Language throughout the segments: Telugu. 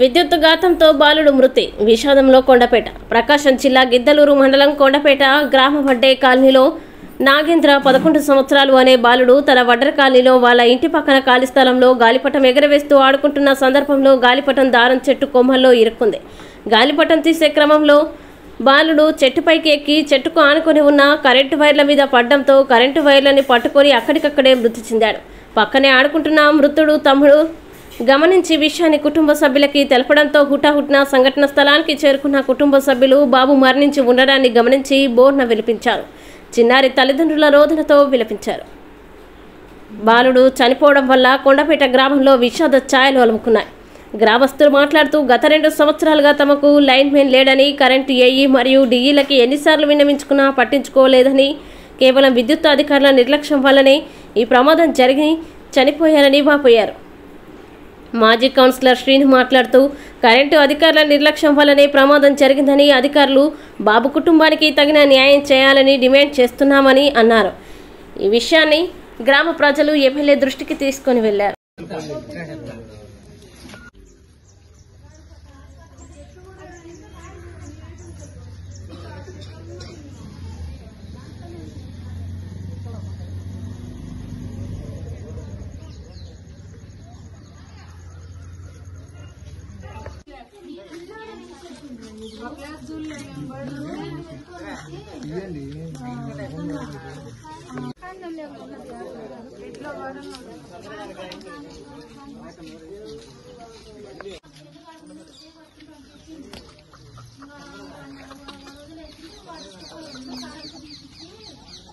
విద్యుత్ ఘాతంతో బాలుడు మృతి విషాదంలో కొండపేట. ప్రకాశం జిల్లా గిద్దలూరు మండలం కొండపేట గ్రామ వడ్డే కాలనీలో నాగేంద్ర 11 సంవత్సరాలు అనే బాలుడు తన వడ్డర కాలనీలో వాళ్ళ ఇంటి పక్కన ఖాళీ స్థలంలో గాలిపటం ఎగరవేస్తూ ఆడుకుంటున్న సందర్భంలో గాలిపటం దారం చెట్టు కొమ్మల్లో ఇరుక్కుంది. గాలిపటం తీసే క్రమంలో బాలుడు చెట్టుపైకి ఎక్కి చెట్టుకు ఆనుకొని ఉన్న కరెంటు వైర్ల మీద పడడంతో కరెంటు వైర్లని పట్టుకొని అక్కడికక్కడే మృతి చెందాడు. పక్కనే ఆడుకుంటున్న మృతుడు తమ్ముడు గమనించి విషయాన్ని కుటుంబ సభ్యులకి తెలపడంతో హుటాహుటిన సంఘటన స్థలానికి చేరుకున్న కుటుంబ సభ్యులు బాబు మరణించి ఉండడాన్ని గమనించి బోర్న విలపించారు. చిన్నారి తల్లిదండ్రుల రోదనతో విలపించారు. బాలుడు చనిపోవడం వల్ల కొండపేట గ్రామంలో విషాద ఛాయలు అలుముకున్నాయి. గ్రామస్తులు మాట్లాడుతూ గత 2 సంవత్సరాలుగా తమకు లైన్ మెన్ లేడని, కరెంటు ఏఈ మరియు డిఈలకి ఎన్నిసార్లు విన్నవించుకున్నా పట్టించుకోలేదని, కేవలం విద్యుత్ అధికారుల నిర్లక్ష్యం వల్లనే ఈ ప్రమాదం జరిగి చనిపోయారని వాపోయారు. మాజీ కౌన్సిలర్ శ్రీను మాట్లాడుతూ కరెంటు అధికారుల నిర్లక్ష్యం వల్లనే ప్రమాదం జరిగిందని, అధికారులు బాబు కుటుంబానికి తగిన న్యాయం చేయాలని డిమాండ్ చేస్తున్నామని అన్నారు. ఈ విషయాన్ని గ్రామ ప్రజలు ఎమ్మెల్యే దృష్టికి తీసుకొని వెళ్లారు.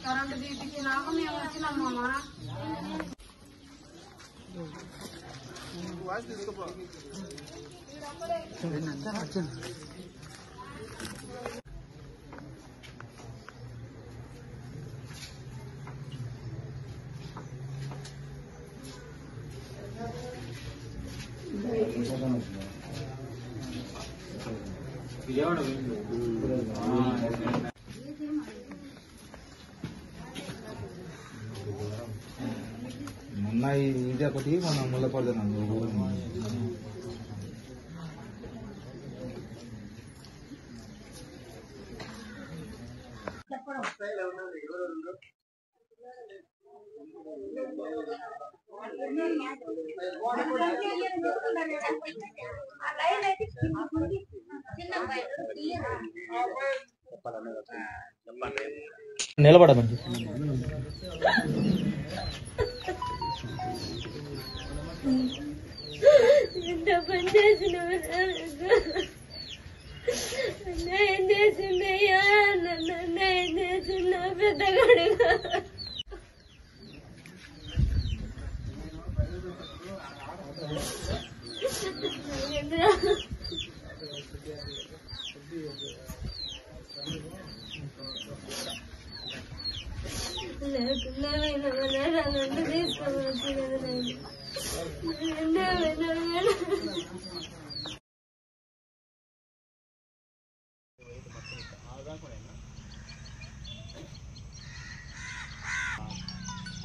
కరెంటు దీనికి నాకు మేము వచ్చినామమ్మా. మొన్న ఇది ఒకటి మన ముళ్ళపడుతున్నాను. నిలబడమండి. ఎంత పని చేసినావు, అన్యాయం చేసిందయ్యా, నన్ను అన్యాయం చేసిందా పెద్దగాడిగా. లేకుండా నన్ను తీసుకోవచ్చు కదా నేను.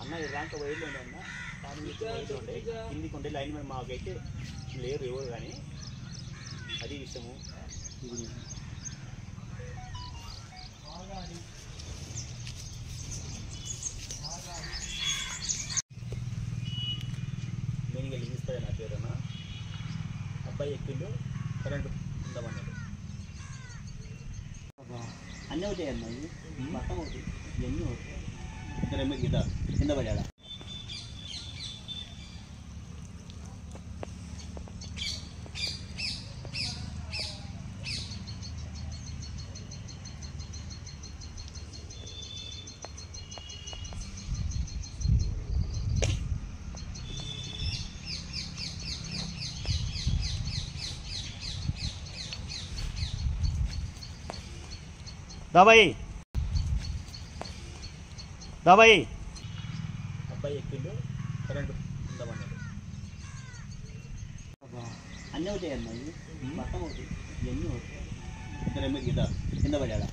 అన్న ఇలాంటి వైర్లు ఉండే అన్న వైర్లు ఉండే కిందికి ఉండే లైన్ మీద మాకైతే లేరు ఎవరు కానీ అది విషయము. మెయిన్గా లింగిస్తుంది నా పేరు అన్న. అబ్బాయి ఎక్కిండు, కరెంటు ఉందామన్నాడు. అన్నీ అవుతాయి అన్న, మొత్తం అవుతాయి, ఇవన్నీ అవుతాయి. ఇద్దరు ఎమ్మెల్యే కింద పడ్డా. దాబాయి దాబాయి అబ్బాయి ఎక్కిండు, కరెంటు ఉందామన్నాడు. అన్నీ అవుతాయి అన్న, మొత్తం అవుతాయి, ఇవన్నీ అవుతాయి. ఇద్దరు ఎమ్మెల్యే కింద పడ్డా.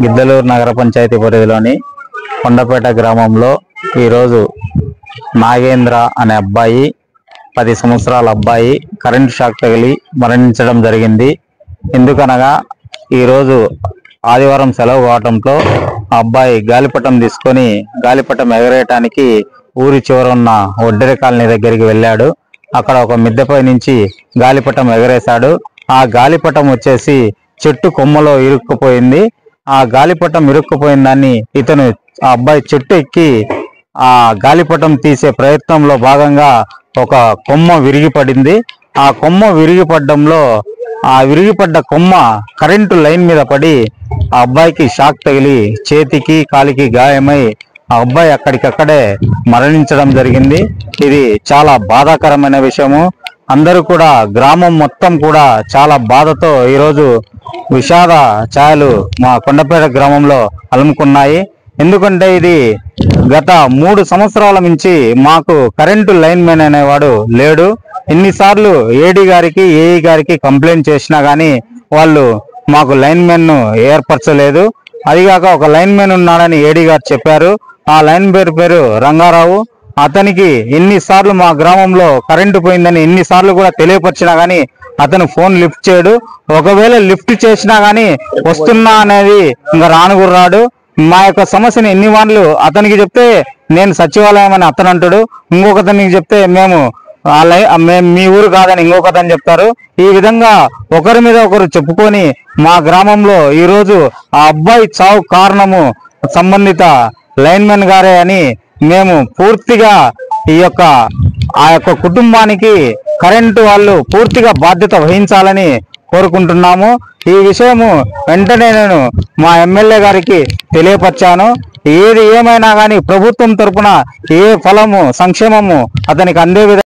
గిద్దలూరు నగర పంచాయతీ పరిధిలోని కొండపేట గ్రామంలో ఈరోజు నాగేంద్ర అనే అబ్బాయి 10 సంవత్సరాల అబ్బాయి కరెంట్ షాక్ తగిలి మరణించడం జరిగింది. ఎందుకనగా ఈరోజు ఆదివారం సెలవు కావడంతో ఆ అబ్బాయి గాలిపటం తీసుకొని గాలిపటం ఎగరేయటానికి ఊరి చివరున్న ఒడ్డెర కాలనీ దగ్గరికి వెళ్ళాడు. అక్కడ ఒక మిద్దెపై నుంచి గాలిపటం ఎగరేశాడు. ఆ గాలిపటం వచ్చేసి చెట్టు కొమ్మలో ఇరుక్కుపోయింది. ఆ గాలిపటం ఇరుక్కుపోయిన దాన్ని ఆ అబ్బాయి చెట్టు ఎక్కి ఆ గాలిపటం తీసే ప్రయత్నంలో భాగంగా ఒక కొమ్మ విరిగిపడింది. ఆ కొమ్మ విరిగిపడ్డంలో ఆ విరిగిపడ్డ కొమ్మ కరెంటు లైన్ మీద పడి ఆ అబ్బాయికి షాక్ తగిలి చేతికి కాలికి గాయమై ఆ అబ్బాయి అక్కడికక్కడే మరణించడం జరిగింది. ఇది చాలా బాధాకరమైన విషయము. అందరూ కూడా గ్రామం మొత్తం కూడా చాలా బాధతో ఈరోజు విషాద ఛాయలు మా కొండపేట గ్రామంలో అలుముకున్నాయి. ఎందుకంటే ఇది గత 3 సంవత్సరాల నుంచి మాకు కరెంటు లైన్ మెన్ అనేవాడు లేడు. ఎన్నిసార్లు ఏడీ గారికి ఏఈ గారికి కంప్లైంట్ చేసినా గానీ వాళ్ళు మాకు లైన్ మెన్ ఏర్పరచలేదు. అదిగాక ఒక లైన్ మెన్ ఉన్నాడని ఏడీ గారు చెప్పారు. ఆ లైన్ పేరు రంగారావు. అతనికి ఎన్నిసార్లు మా గ్రామంలో కరెంటు పోయిందని ఎన్నిసార్లు కూడా తెలియపరిచినా గానీ అతను ఫోన్ లిఫ్ట్ చేయడు. ఒకవేళ లిఫ్ట్ చేసినా గానీ వస్తున్నా అనేది ఇంకా రానుగుర్రాడు. మా యొక్క సమస్యని ఎన్ని వాళ్ళు అతనికి చెప్తే నేను సచివాలయం అని అతను అంటాడు. ఇంకొకతనికి చెప్తే మేము మీ ఊరు కాదని ఇంకొకతని చెప్తారు. ఈ విధంగా ఒకరి మీద ఒకరు చెప్పుకొని మా గ్రామంలో ఈరోజు ఆ అబ్బాయి చావు కారణము సంబంధిత లైన్మెన్ గారే అని మేము పూర్తిగా ఆ యొక్క కుటుంబానికి కరెంటు వాళ్ళు పూర్తిగా బాధ్యత వహించాలని కోరుకుంటున్నాము. ఈ విషయము వెంటనే నేను మా ఎమ్మెల్యే గారికి తెలియపరిచాను. ఏది ఏమైనా కానీ ప్రభుత్వం తరపున ఏ ఫలము సంక్షేమము అతనికి అందే విధంగా